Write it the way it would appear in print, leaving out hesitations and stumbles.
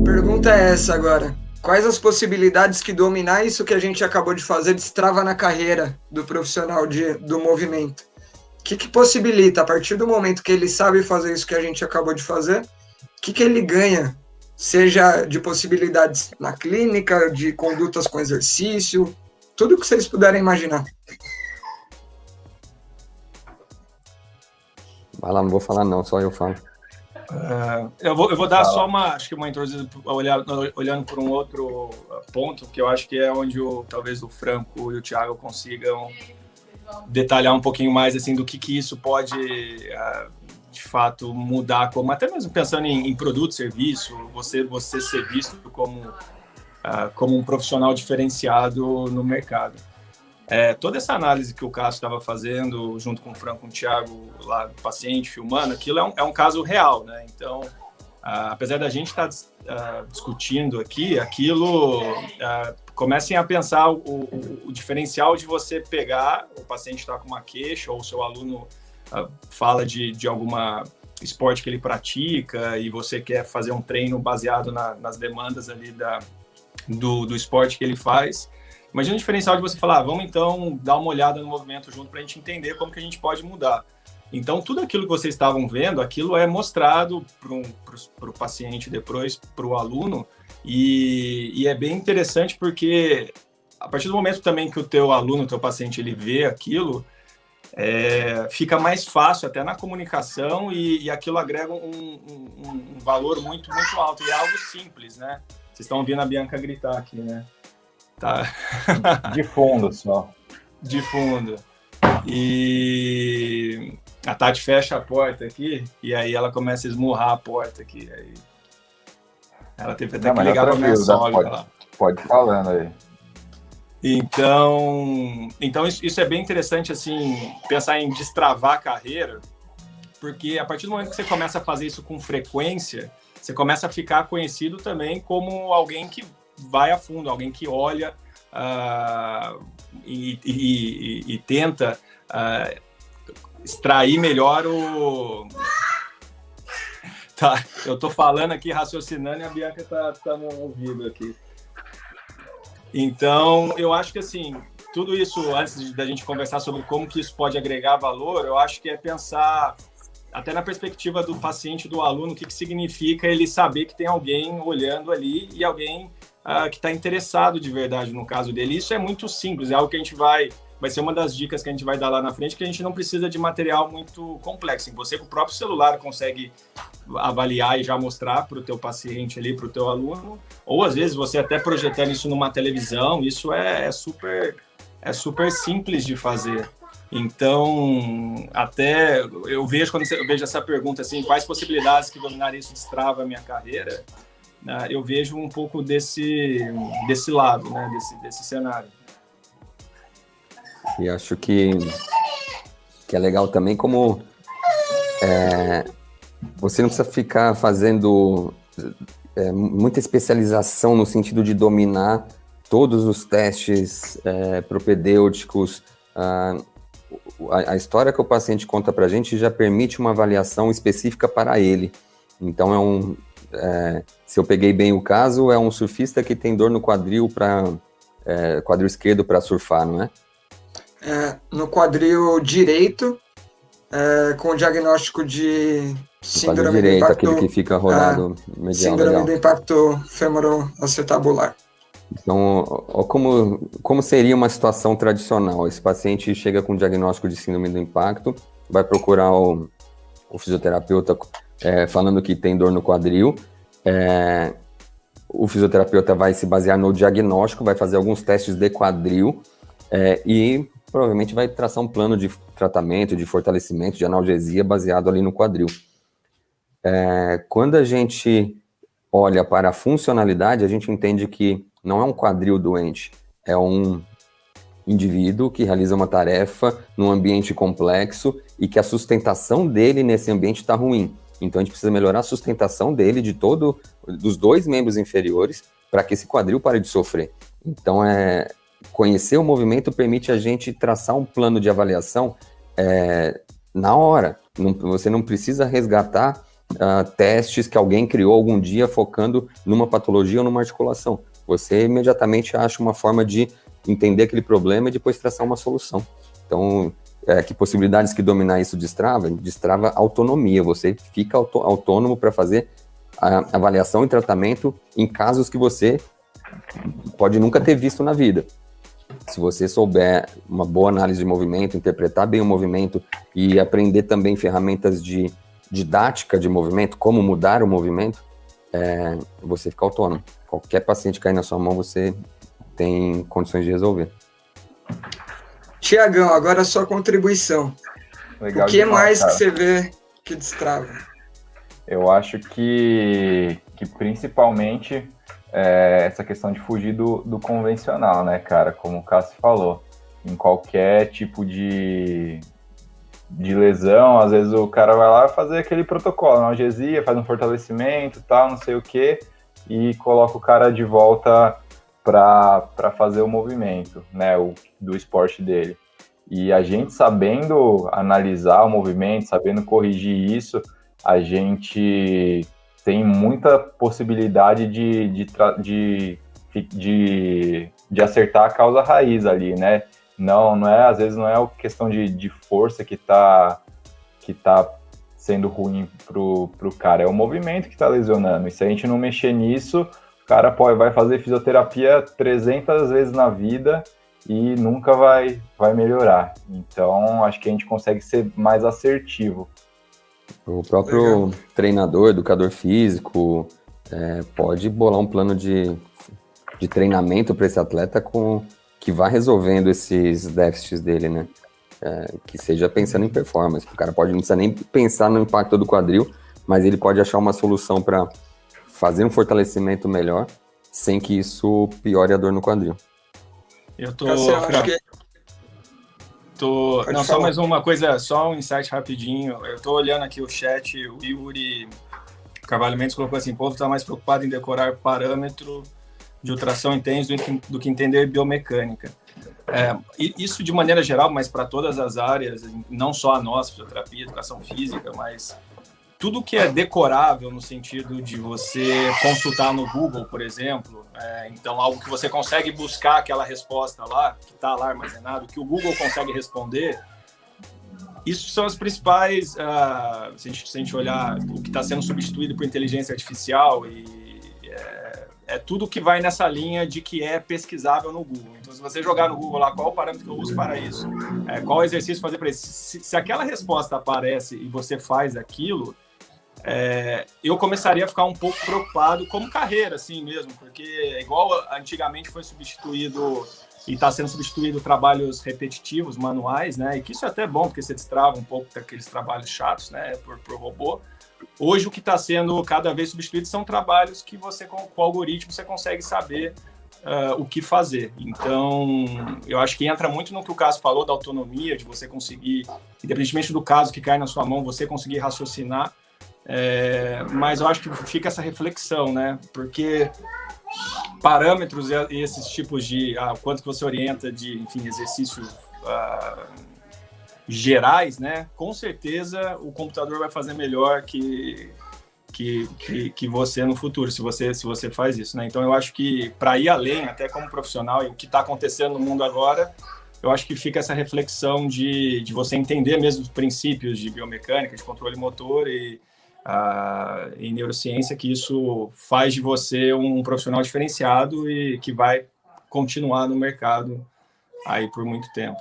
Pergunta é essa agora. Quais as possibilidades que dominar isso que a gente acabou de fazer destrava na carreira do profissional do movimento? O que possibilita, a partir do momento que ele sabe fazer isso que a gente acabou de fazer, o que ele ganha? Seja de possibilidades na clínica, de condutas com exercício, tudo que vocês puderem imaginar. Vai lá, não vou falar não, só eu falo. Eu vou dar só acho que uma introduzida, olhando por um outro ponto, que eu acho que é onde talvez o Franco e o Thiago consigam detalhar um pouquinho mais assim do que isso pode de fato mudar, como até mesmo pensando em produto, serviço, você ser visto como um profissional diferenciado no mercado. Toda essa análise que o Cássio estava fazendo junto com o Franco, com o Thiago, lá do paciente, filmando, aquilo é um caso real, né? Então, apesar da gente estar discutindo aqui, aquilo, comecem a pensar o diferencial de você pegar, o paciente está com uma queixa, ou o seu aluno fala de alguma esporte que ele pratica, e você quer fazer um treino baseado nas demandas ali do esporte que ele faz. Imagina o diferencial de você falar, vamos então dar uma olhada no movimento junto para a gente entender como que a gente pode mudar. Então, tudo aquilo que vocês estavam vendo, aquilo é mostrado para o paciente, depois para o aluno, e é bem interessante porque a partir do momento também que o teu aluno, o teu paciente, ele vê aquilo, fica mais fácil até na comunicação e aquilo agrega um valor muito, muito alto, e é algo simples, né? Vocês estão ouvindo a Bianca gritar aqui, né? Tá. De fundo só. De fundo. E a Tati fecha a porta aqui e aí ela começa a esmurrar a porta aqui. Aí ela teve até que ligar para minha sogra lá. Pode falando aí. Então isso é bem interessante, assim, pensar em destravar a carreira, porque a partir do momento que você começa a fazer isso com frequência, você começa a ficar conhecido também como alguém que vai a fundo, alguém que olha e tenta extrair melhor o... Tá, eu tô falando aqui, raciocinando, e a Bianca tá no ouvido aqui. Então, eu acho que, assim, tudo isso, antes da gente conversar sobre como que isso pode agregar valor, eu acho que é pensar até na perspectiva do paciente, do aluno, o que significa ele saber que tem alguém olhando ali e alguém que está interessado de verdade no caso dele. Isso é muito simples, é algo que a gente vai ser uma das dicas que a gente vai dar lá na frente, que a gente não precisa de material muito complexo. Você com o próprio celular consegue avaliar e já mostrar para o teu paciente ali, para o teu aluno, ou às vezes você até projetando isso numa televisão, isso é super simples de fazer. Então, até eu vejo, quando eu vejo essa pergunta assim, quais possibilidades que dominar isso destrava a minha carreira, eu vejo um pouco desse lado, né, desse cenário. E acho que é legal também como você não precisa ficar fazendo muita especialização no sentido de dominar todos os testes propedêuticos. A história que o paciente conta para a gente já permite uma avaliação específica para ele. Então, se eu peguei bem o caso, é um surfista que tem dor no quadril quadril esquerdo para surfar, não é? No quadril direito, com o diagnóstico de síndrome direito, do impacto, aquele que fica rodado medial. síndrome do impacto femoroacetabular. Então, ó, como seria uma situação tradicional? Esse paciente chega com diagnóstico de síndrome do impacto, vai procurar o fisioterapeuta falando que tem dor no quadril. O fisioterapeuta vai se basear no diagnóstico, vai fazer alguns testes de quadril e provavelmente vai traçar um plano de tratamento, de fortalecimento, de analgesia baseado ali no quadril. Quando a gente olha para a funcionalidade, a gente entende que não é um quadril doente, é um indivíduo que realiza uma tarefa num ambiente complexo e que a sustentação dele nesse ambiente está ruim. Então a gente precisa melhorar a sustentação dele, dos dois membros inferiores, para que esse quadril pare de sofrer. Então conhecer o movimento permite a gente traçar um plano de avaliação na hora. Você não precisa resgatar testes que alguém criou algum dia focando numa patologia ou numa articulação. Você imediatamente acha uma forma de entender aquele problema e depois traçar uma solução. Então, que possibilidades que dominar isso destrava? Destrava autonomia. Você fica autônomo para fazer a avaliação e tratamento em casos que você pode nunca ter visto na vida. Se você souber uma boa análise de movimento, interpretar bem o movimento e aprender também ferramentas de didática de movimento, como mudar o movimento, você fica autônomo. Qualquer paciente cair na sua mão, você tem condições de resolver. Tiagão, agora a sua contribuição. Legal O que demais, mais cara. que você vê que destrava? Eu acho que principalmente essa questão de fugir do convencional, né, cara? Como o Cássio falou, em qualquer tipo de lesão, às vezes o cara vai lá fazer aquele protocolo, analgesia, faz um fortalecimento, tal, não sei o quê, e coloca o cara de volta para fazer o movimento, né, do esporte dele. E a gente sabendo analisar o movimento, sabendo corrigir isso, a gente tem muita possibilidade de acertar a causa raiz ali, né? Não é, às vezes não é questão de força que tá sendo ruim pro cara, é o movimento que tá lesionando. E se a gente não mexer nisso, o cara vai fazer fisioterapia 300 vezes na vida e nunca vai melhorar. Então, acho que a gente consegue ser mais assertivo. O próprio treinador, educador físico, pode bolar um plano de treinamento para esse atleta que vá resolvendo esses déficits dele, né? Que seja pensando em performance. O cara não precisa nem pensar no impacto do quadril, mas ele pode achar uma solução para fazer um fortalecimento melhor, sem que isso piore a dor no quadril. Eu tô... Não, só mais uma coisa, só um insight rapidinho. Eu tô olhando aqui o chat, o Yuri Carvalho Mendes colocou assim: o povo tá mais preocupado em decorar parâmetro de ultrassom intenso do que entender biomecânica. Isso de maneira geral, mas para todas as áreas, não só a nossa, fisioterapia, educação física, mas tudo que é decorável no sentido de você consultar no Google, por exemplo, então algo que você consegue buscar aquela resposta lá, que está lá armazenado, que o Google consegue responder, isso são as principais, se a gente olhar o que está sendo substituído por inteligência artificial, e é tudo que vai nessa linha de que é pesquisável no Google. Então, se você jogar no Google lá, qual o parâmetro que eu uso para isso? Qual exercício fazer para isso? Se aquela resposta aparece e você faz aquilo, eu começaria a ficar um pouco preocupado como carreira, assim mesmo, porque igual antigamente foi substituído e está sendo substituído trabalhos repetitivos, manuais, né? E que isso é até bom, porque você destrava um pouco daqueles trabalhos chatos, né? Por robô. Hoje o que está sendo cada vez substituído são trabalhos que você, com o algoritmo, você consegue saber o que fazer. Então, eu acho que entra muito no que o Cássio falou da autonomia, de você conseguir, independentemente do caso que cai na sua mão, você conseguir raciocinar. Mas eu acho que fica essa reflexão, né? Porque parâmetros e esses tipos de quanto que você orienta de, enfim, exercícios gerais, né? Com certeza o computador vai fazer melhor que você no futuro, se você faz isso, né? Então eu acho que para ir além, até como profissional, e o que está acontecendo no mundo agora, eu acho que fica essa reflexão de você entender mesmo os princípios de biomecânica, de controle motor e em neurociência, que isso faz de você um profissional diferenciado e que vai continuar no mercado aí por muito tempo.